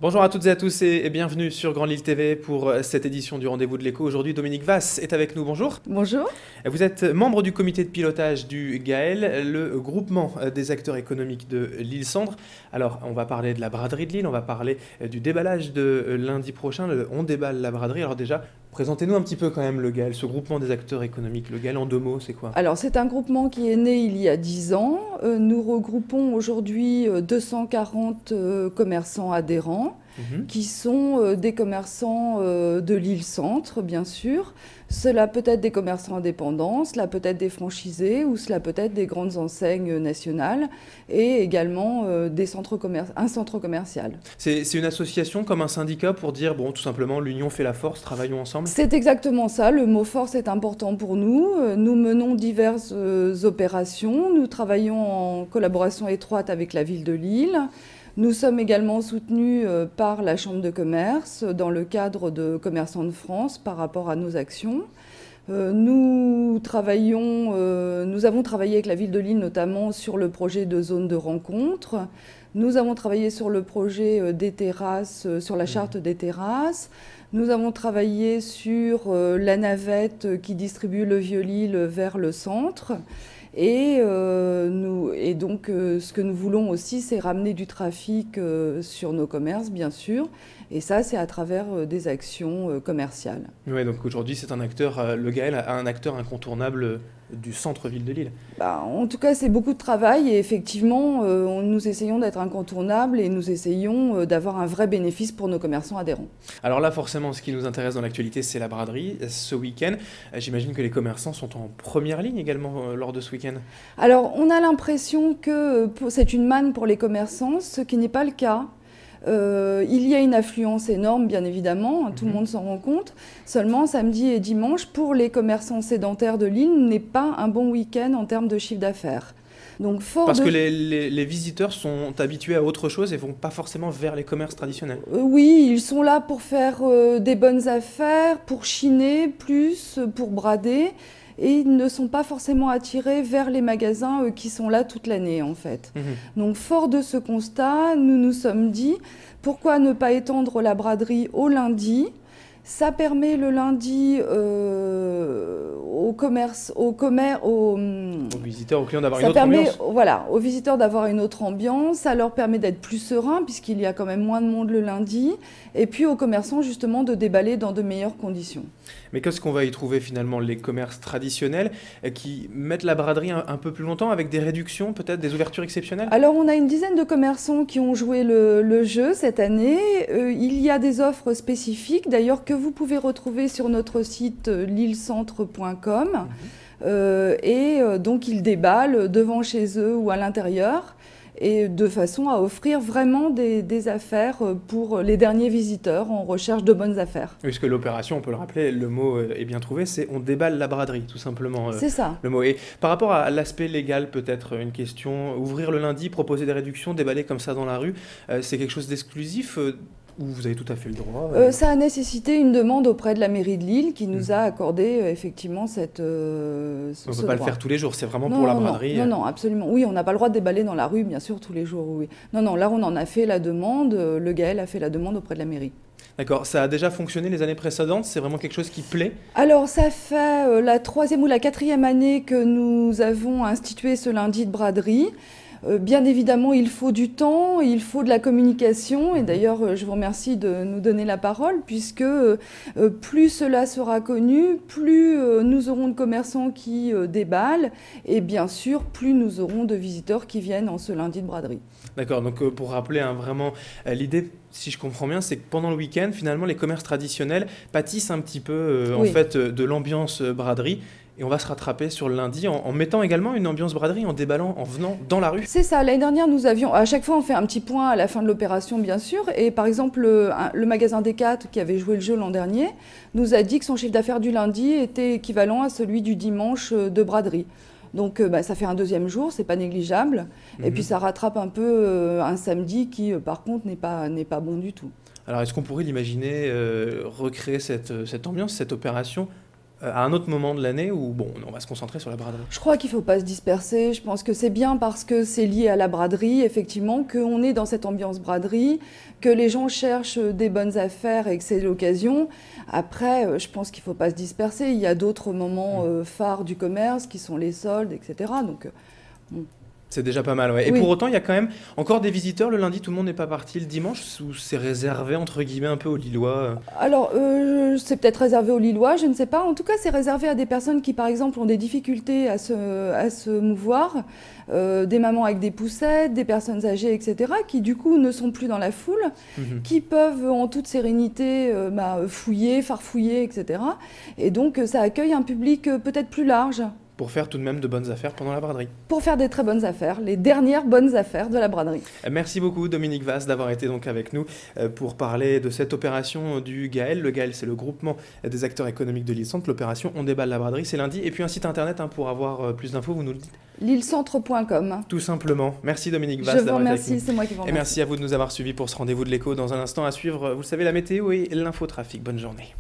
Bonjour à toutes et à tous et bienvenue sur Grande Lille TV pour cette édition du Rendez-vous de l'Écho. Aujourd'hui, Dominique Vasse est avec nous. Bonjour. Bonjour. Vous êtes membre du comité de pilotage du GAEL, le groupement des acteurs économiques de l'Île-Centre. Alors, on va parler de la braderie de Lille, on va parler du déballage de lundi prochain. On déballe la braderie. Alors déjà, présentez-nous un petit peu quand même le GAEL, ce groupement des acteurs économiques. Le GAEL en deux mots, c'est quoi? Alors, c'est un groupement qui est né il y a 10 ans. Nous regroupons aujourd'hui 240 commerçants adhérents. Qui sont des commerçants de l'Île-Centre, bien sûr. Cela peut être des commerçants indépendants, cela peut être des franchisés ou cela peut être des grandes enseignes nationales et également un centre commercial. C'est une association comme un syndicat pour dire, bon, tout simplement, l'union fait la force, travaillons ensemble? C'est exactement ça, le mot force est important pour nous. Nous menons diverses opérations, nous travaillons en collaboration étroite avec la ville de Lille. Nous sommes également soutenus par la Chambre de commerce dans le cadre de Commerçants de France par rapport à nos actions. Nous avons travaillé avec la ville de Lille notamment sur le projet de zone de rencontre. Nous avons travaillé sur le projet des terrasses, sur la charte des terrasses. Nous avons travaillé sur la navette qui distribue le Vieux-Lille vers le centre. Et donc, ce que nous voulons aussi, c'est ramener du trafic sur nos commerces, bien sûr. Et ça, c'est à travers des actions commerciales. Oui, donc aujourd'hui, c'est un acteur, le GAEL a un acteur incontournable du centre-ville de Lille. En tout cas, c'est beaucoup de travail et effectivement, nous essayons d'être incontournables et nous essayons d'avoir un vrai bénéfice pour nos commerçants adhérents. Alors là, forcément, ce qui nous intéresse dans l'actualité, c'est la braderie. Ce week-end, j'imagine que les commerçants sont en première ligne également lors de ce week-end. Alors, on a l'impression que c'est une manne pour les commerçants, ce qui n'est pas le cas. Il y a une affluence énorme, bien évidemment, tout le monde s'en rend compte. Seulement, samedi et dimanche, pour les commerçants sédentaires de Lille, n'est pas un bon week-end en termes de chiffre d'affaires. Donc, Parce que les visiteurs sont habitués à autre chose et ne vont pas forcément vers les commerces traditionnels. Oui, ils sont là pour faire des bonnes affaires, pour chiner plus, pour brader. Et ils ne sont pas forcément attirés vers les magasins qui sont là toute l'année, en fait. Donc, fort de ce constat, nous nous sommes dit, pourquoi ne pas étendre la braderie au lundi ? Ça permet le lundi aux visiteurs, aux clients d'avoir une autre ambiance. Voilà, aux visiteurs d'avoir une autre ambiance. Ça leur permet d'être plus sereins puisqu'il y a quand même moins de monde le lundi. Et puis aux commerçants justement de déballer dans de meilleures conditions. Mais qu'est-ce qu'on va y trouver finalement? Les commerces traditionnels qui mettent la braderie un peu plus longtemps avec des réductions, peut-être des ouvertures exceptionnelles? Alors on a une dizaine de commerçants qui ont joué le jeu cette année. Il y a des offres spécifiques d'ailleurs que vous pouvez retrouver sur notre site lillecentre.com. Donc ils déballent devant chez eux ou à l'intérieur et de façon à offrir vraiment des affaires pour les derniers visiteurs en recherche de bonnes affaires. Oui, parce que l'opération, on peut le rappeler, le mot est bien trouvé, c'est on déballe la braderie, tout simplement. C'est ça. Le mot. Et par rapport à l'aspect légal, peut-être une question, ouvrir le lundi, proposer des réductions, déballer comme ça dans la rue, c'est quelque chose d'exclusif où vous avez tout à fait le droit? Ça a nécessité une demande auprès de la mairie de Lille qui nous a accordé effectivement ce on ne peut pas le faire tous les jours, c'est vraiment non, pour la non, braderie. Non, absolument. Oui, on n'a pas le droit de déballer dans la rue, bien sûr, tous les jours. Oui. Non, là on en a fait la demande, le GAEL a fait la demande auprès de la mairie. D'accord, ça a déjà fonctionné les années précédentes? C'est vraiment quelque chose qui plaît? Alors ça fait la 3e ou la 4e année que nous avons institué ce lundi de braderie. Bien évidemment, il faut du temps, il faut de la communication et d'ailleurs, je vous remercie de nous donner la parole puisque plus cela sera connu, plus nous aurons de commerçants qui déballent et bien sûr, plus nous aurons de visiteurs qui viennent en ce lundi de braderie. D'accord, donc pour rappeler vraiment l'idée, si je comprends bien, c'est que pendant le week-end, finalement, les commerces traditionnels pâtissent un petit peu en fait de l'ambiance braderie. Et on va se rattraper sur le lundi en mettant également une ambiance braderie, en déballant, en venant dans la rue. C'est ça, l'année dernière, nous avions, à chaque fois on fait un petit point à la fin de l'opération bien sûr, et par exemple le magasin Decat qui avait joué le jeu l'an dernier nous a dit que son chiffre d'affaires du lundi était équivalent à celui du dimanche de braderie. Donc ça fait un 2e jour, c'est pas négligeable, et puis ça rattrape un peu un samedi qui par contre n'est pas bon du tout. Alors est-ce qu'on pourrait l'imaginer recréer cette ambiance, cette opération à un autre moment de l'année où bon, on va se concentrer sur la braderie? Je crois qu'il ne faut pas se disperser. Je pense que c'est bien parce que c'est lié à la braderie, effectivement, qu'on est dans cette ambiance braderie, que les gens cherchent des bonnes affaires et que c'est l'occasion. Après, je pense qu'il ne faut pas se disperser. Il y a d'autres moments phares du commerce qui sont les soldes, etc. Donc, bon. C'est déjà pas mal, ouais. Et Oui. pour autant, il y a quand même encore des visiteurs le lundi, tout le monde n'est pas parti le dimanche, ou c'est réservé entre guillemets un peu aux Lillois? Alors, c'est peut-être réservé aux Lillois, je ne sais pas. En tout cas, c'est réservé à des personnes qui, par exemple, ont des difficultés à se mouvoir, des mamans avec des poussettes, des personnes âgées, etc., qui, du coup, ne sont plus dans la foule, qui peuvent, en toute sérénité, fouiller, farfouiller, etc. Et donc, ça accueille un public peut-être plus large. Pour faire tout de même de bonnes affaires pendant la braderie. Pour faire des très bonnes affaires, les dernières bonnes affaires de la braderie. Merci beaucoup Dominique Vasse d'avoir été donc avec nous pour parler de cette opération du GAEL. Le GAEL, c'est le groupement des acteurs économiques de l'Île-Centre. L'opération On déballe la braderie, c'est lundi. Et puis un site internet pour avoir plus d'infos, vous nous le dites? Lillecentre.com. Tout simplement. Merci Dominique Vasse Je vous d'avoir été avec nous. remercie, c'est moi qui vous remercie. Et merci à vous de nous avoir suivis pour ce rendez-vous de l'écho. Dans un instant à suivre, vous le savez, la météo et l'infotrafic. Bonne journée.